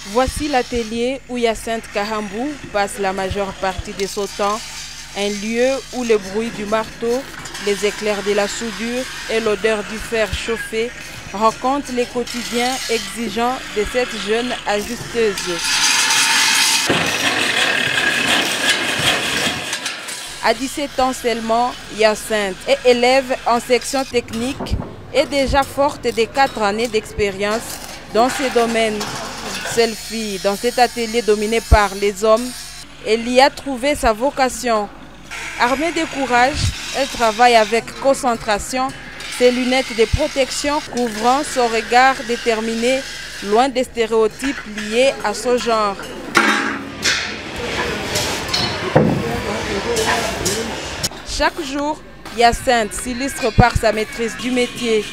Voici l'atelier où Hyacinthe Kahambou passe la majeure partie de son temps, un lieu où le bruit du marteau, les éclairs de la soudure et l'odeur du fer chauffé racontent les quotidiens exigeants de cette jeune ajusteuse. À 17 ans seulement, Hyacinthe est élève en section technique et déjà forte de 4 années d'expérience dans ces domaines. Seule fille dans cet atelier dominé par les hommes, elle y a trouvé sa vocation. Armée de courage, elle travaille avec concentration, ses lunettes de protection couvrant son regard déterminé, loin des stéréotypes liés à ce genre. Chaque jour, Hyacinthe s'illustre par sa maîtrise du métier.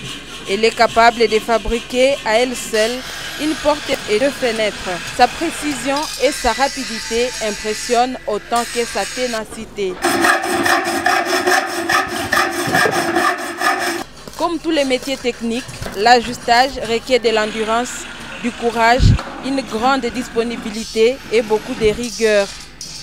Elle est capable de fabriquer à elle seule une porte et 2 fenêtres. Sa précision et sa rapidité impressionnent autant que sa ténacité. Comme tous les métiers techniques, l'ajustage requiert de l'endurance, du courage, une grande disponibilité et beaucoup de rigueur.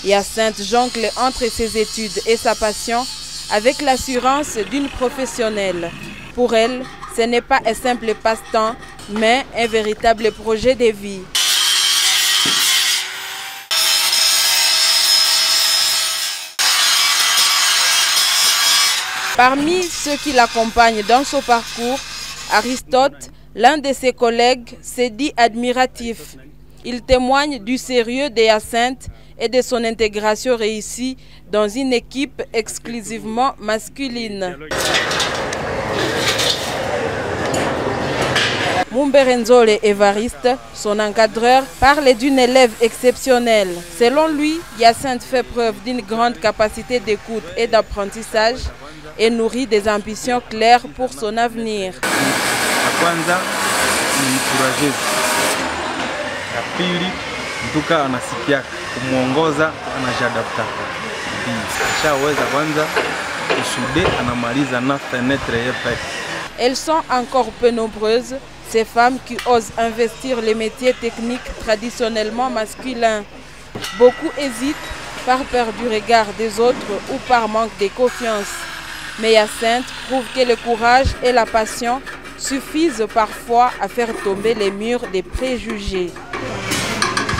Hyacinthe jongle entre ses études et sa passion avec l'assurance d'une professionnelle. Pour elle, ce n'est pas un simple passe-temps, mais un véritable projet de vie. Parmi ceux qui l'accompagnent dans son parcours, Aristote, l'un de ses collègues, s'est dit admiratif. Il témoigne du sérieux de Hyacinthe et de son intégration réussie dans une équipe exclusivement masculine. Mumberenzole Évariste, son encadreur, parle d'une élève exceptionnelle. Selon lui, Hyacinthe fait preuve d'une grande capacité d'écoute et d'apprentissage et nourrit des ambitions claires pour son avenir. Elles sont encore peu nombreuses, ces femmes qui osent investir les métiers techniques traditionnellement masculins. Beaucoup hésitent par peur du regard des autres ou par manque de confiance. Mais Hyacinthe prouve que le courage et la passion suffisent parfois à faire tomber les murs des préjugés.